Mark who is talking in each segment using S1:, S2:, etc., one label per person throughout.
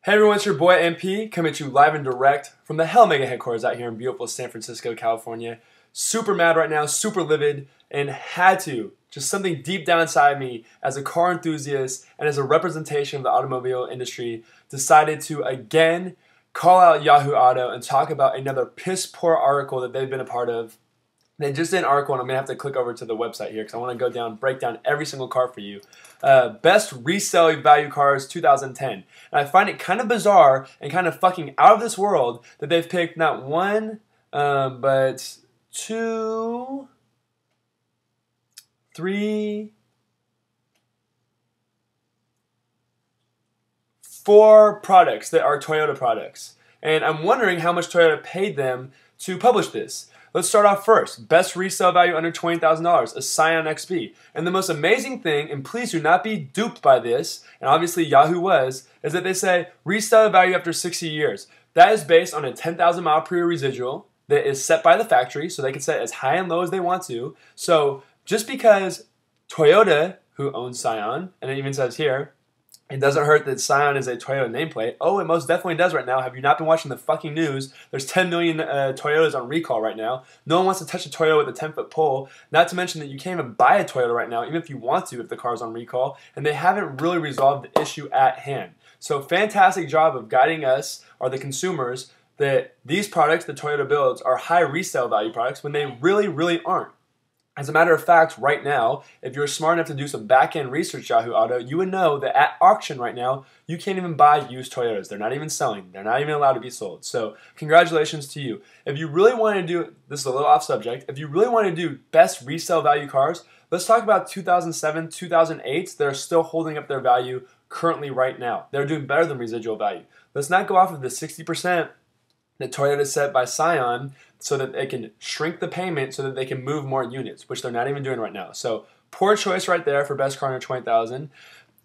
S1: Hey everyone, it's your boy MP coming at you live and direct from the Hell Mega headquarters out here in beautiful San Francisco, California. Super mad right now, super livid, and had to. Just something deep down inside me as a car enthusiast and as a representation of the automobile industry decided to again call out Yahoo Auto and talk about another piss poor article that they've been a part of. They just did an article, and I'm going to have to click over to the website here because I want to go down, break down every single car for you. Best resale value cars 2010. And I find it kind of bizarre and kind of fucking out of this world that they've picked not one, but two, three, four products that are Toyota products. And I'm wondering how much Toyota paid them to publish this. Let's start off first. Best resale value under $20,000, a Scion XB. And the most amazing thing, and please do not be duped by this, and obviously Yahoo was, is that they say resale value after 60 years. That is based on a 10,000 mile per year residual that is set by the factory, so they can set as high and low as they want to. So just because Toyota, who owns Scion, and it even says here, it doesn't hurt that Scion is a Toyota nameplate. Oh, it most definitely does right now. Have you not been watching the fucking news? There's 10 million Toyotas on recall right now. No one wants to touch a Toyota with a 10-foot pole. Not to mention that you can't even buy a Toyota right now, even if you want to, if the car's on recall. And they haven't really resolved the issue at hand. So fantastic job of guiding us, or the consumers, that these products that Toyota builds are high resale value products when they really, really aren't. As a matter of fact, right now, if you're smart enough to do some back-end research, Yahoo Auto, you would know that at auction right now, you can't even buy used Toyotas. They're not even selling. They're not even allowed to be sold. So congratulations to you. If you really want to do, this is a little off subject, if you really want to do best resale value cars, let's talk about 2007, 2008s that are still holding up their value currently right now. They're doing better than residual value. Let's not go off of the 60% that Toyota set by Scion so that they can shrink the payment so that they can move more units, which they're not even doing right now. So poor choice right there for best car under $20,000.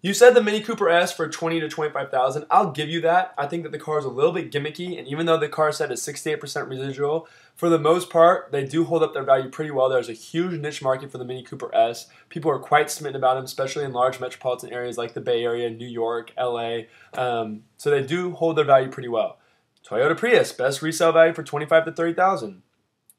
S1: You said the Mini Cooper S for $20,000 to $25,000. I'll give you that. I think that the car is a little bit gimmicky, and even though the car set is 68% residual, for the most part, they do hold up their value pretty well. There's a huge niche market for the Mini Cooper S. People are quite smitten about them, especially in large metropolitan areas like the Bay Area, New York, LA. So they do hold their value pretty well. Toyota Prius, best resale value for $25,000 to $30,000.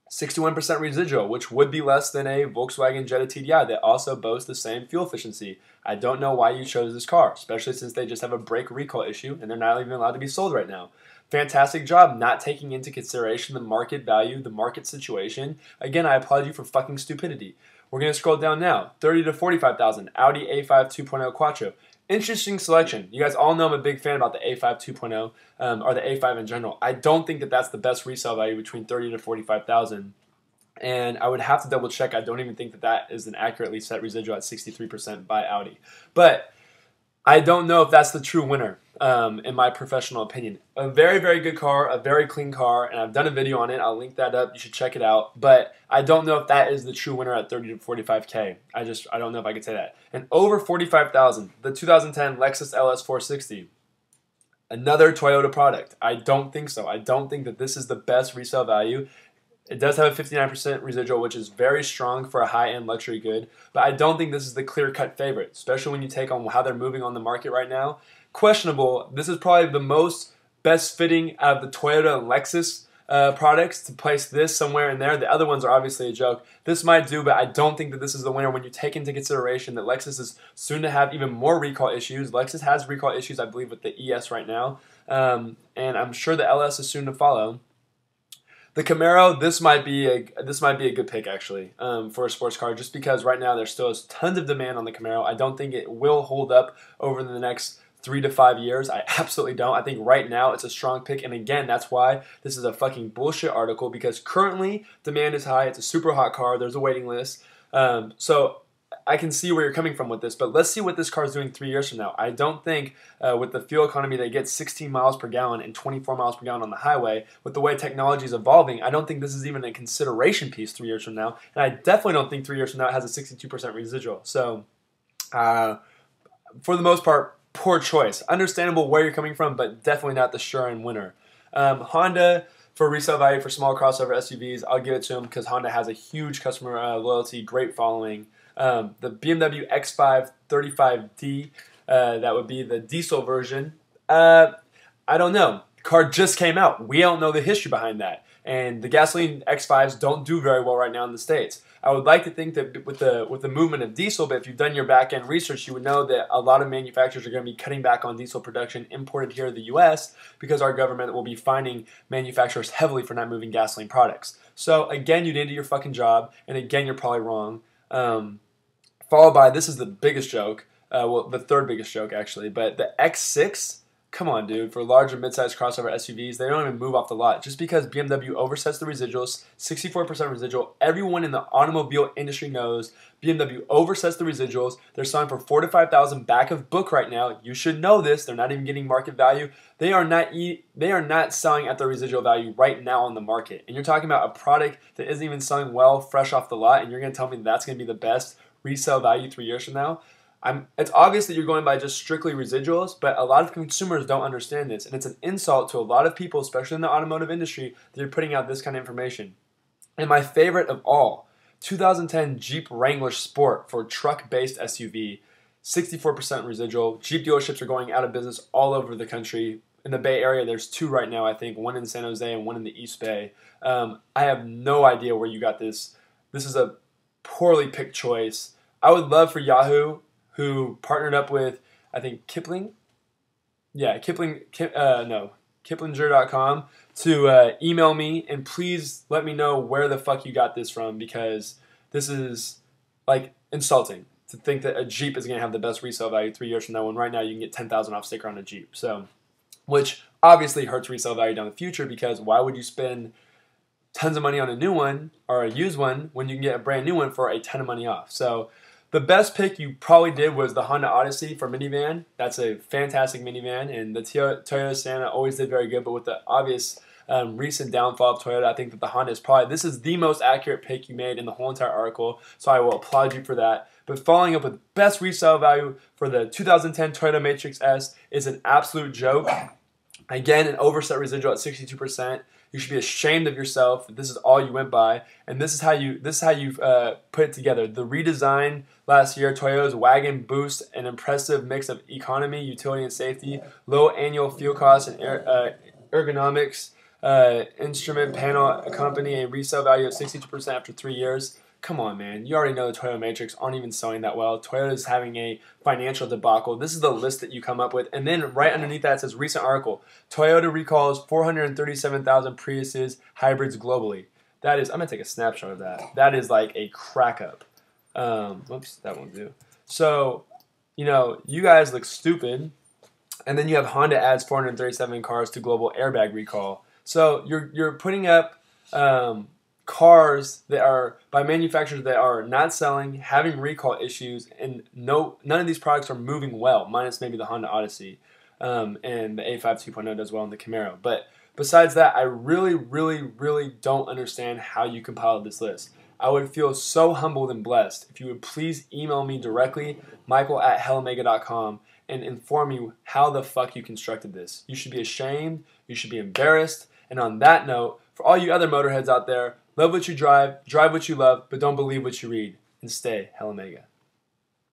S1: 61% residual, which would be less than a Volkswagen Jetta TDI that also boasts the same fuel efficiency. I don't know why you chose this car, especially since they just have a brake recall issue and they're not even allowed to be sold right now. Fantastic job not taking into consideration the market value, the market situation. Again, I applaud you for fucking stupidity. We're going to scroll down now. $30,000 to $45,000, Audi A5 2.0 Quattro. Interesting selection. You guys all know I'm a big fan about the A5 2.0 or the A5 in general. I don't think that that's the best resale value between $30,000 to $45,000. And I would have to double check. I don't even think that that is an accurately set residual at 63% by Audi. But I don't know if that's the true winner, in my professional opinion. A very, very good car, a very clean car, and I've done a video on it. I'll link that up. You should check it out. But I don't know if that is the true winner at $30,000 to $45,000. I don't know if I could say that. And over $45,000, the 2010 Lexus LS 460. Another Toyota product. I don't think so. I don't think that this is the best resale value. It does have a 59% residual, which is very strong for a high-end luxury good, but I don't think this is the clear-cut favorite, especially when you take on how they're moving on the market right now. Questionable. This is probably the most best-fitting out of the Toyota and Lexus products to place this somewhere in there. The other ones are obviously a joke. This might do, but I don't think that this is the winner when you take into consideration that Lexus is soon to have even more recall issues. Lexus has recall issues, I believe, with the ES right now, and I'm sure the LS is soon to follow. The Camaro, this might be a good pick actually for a sports car, just because right now there still is tons of demand on the Camaro. I don't think it will hold up over the next 3 to 5 years. I absolutely don't. I think right now it's a strong pick, and again, that's why this is a fucking bullshit article, because currently demand is high. It's a super hot car. There's a waiting list. So I can see where you're coming from with this, but let's see what this car is doing 3 years from now. I don't think with the fuel economy they get 16 miles per gallon and 24 miles per gallon on the highway, with the way technology is evolving, I don't think this is even a consideration piece 3 years from now, and I definitely don't think 3 years from now it has a 62% residual. So for the most part, poor choice. Understandable where you're coming from, but definitely not the sure and winner. Honda, for resale value for small crossover SUVs, I'll give it to them because Honda has a huge customer loyalty, great following. The BMW X5 35D, that would be the diesel version. I don't know. Car just came out. We don't know the history behind that. And the gasoline X5s don't do very well right now in the States. I would like to think that with the movement of diesel, but if you've done your back-end research, you would know that a lot of manufacturers are going to be cutting back on diesel production imported here in the U.S. because our government will be fining manufacturers heavily for not moving gasoline products. So again, you didn't do your fucking job, and again, you're probably wrong. Followed by, this is the biggest joke, well, the third biggest joke actually, but the X6, come on, dude. For large and mid-sized crossover SUVs, they don't even move off the lot. Just because BMW oversets the residuals, 64% residual, everyone in the automobile industry knows BMW oversets the residuals. They're selling for $4,000 to $5,000 back of book right now. You should know this. They're not even getting market value. They are not selling at their residual value right now on the market. And you're talking about a product that isn't even selling well, fresh off the lot, and you're going to tell me that's going to be the best resale value 3 years from now? It's obvious that you're going by just strictly residuals, but a lot of consumers don't understand this, and it's an insult to a lot of people, especially in the automotive industry, that you're putting out this kind of information. And my favorite of all, 2010 Jeep Wrangler Sport for truck-based SUV, 64% residual. Jeep dealerships are going out of business all over the country. In the Bay Area, there's 2 right now, I think, one in San Jose and one in the East Bay. I have no idea where you got this. This is a poorly picked choice. I would love for Yahoo, who partnered up with, I think, Kipling? Yeah, Kiplinger.com to email me, and please let me know where the fuck you got this from, because this is, like, insulting to think that a Jeep is going to have the best resale value 3 years from now, when right now you can get $10,000 off sticker on a Jeep. So, which obviously hurts resale value down the future, because why would you spend tons of money on a new one or a used one when you can get a brand new one for a ton of money off? So, the best pick you probably did was the Honda Odyssey for minivan. That's a fantastic minivan, and the Toyota Sienna always did very good, but with the obvious recent downfall of Toyota, I think that the Honda is probably, this is the most accurate pick you made in the whole entire article, so I will applaud you for that. But following up with best resale value for the 2010 Toyota Matrix S is an absolute joke. Again, an overset residual at 62%. You should be ashamed of yourself that this is all you went by, and this is how you put it together. The redesign last year, Toyota's wagon boosts an impressive mix of economy, utility, and safety. Low annual fuel costs and ergonomics. Instrument panel company a resale value of 62% after 3 years. Come on, man. You already know the Toyota Matrix aren't even selling that well. Toyota is having a financial debacle. This is the list that you come up with. And then right underneath that it says recent article. Toyota recalls 437,000 Priuses hybrids globally. That is, I'm going to take a snapshot of that. That is like a crack up. Whoops, that won't do. So, you know, you guys look stupid. And then you have Honda adds 437 cars to global airbag recall. So you're putting up cars that are by manufacturers that are not selling, having recall issues, and none of these products are moving well, minus maybe the Honda Odyssey, and the A5 2.0 does well in the Camaro. But besides that, I really, really, really don't understand how you compiled this list. I would feel so humbled and blessed if you would please email me directly, michael@hellomega.com, and inform me how the fuck you constructed this. You should be ashamed. You should be embarrassed. And on that note, for all you other motorheads out there, love what you drive what you love, but don't believe what you read, and stay Hell Omega.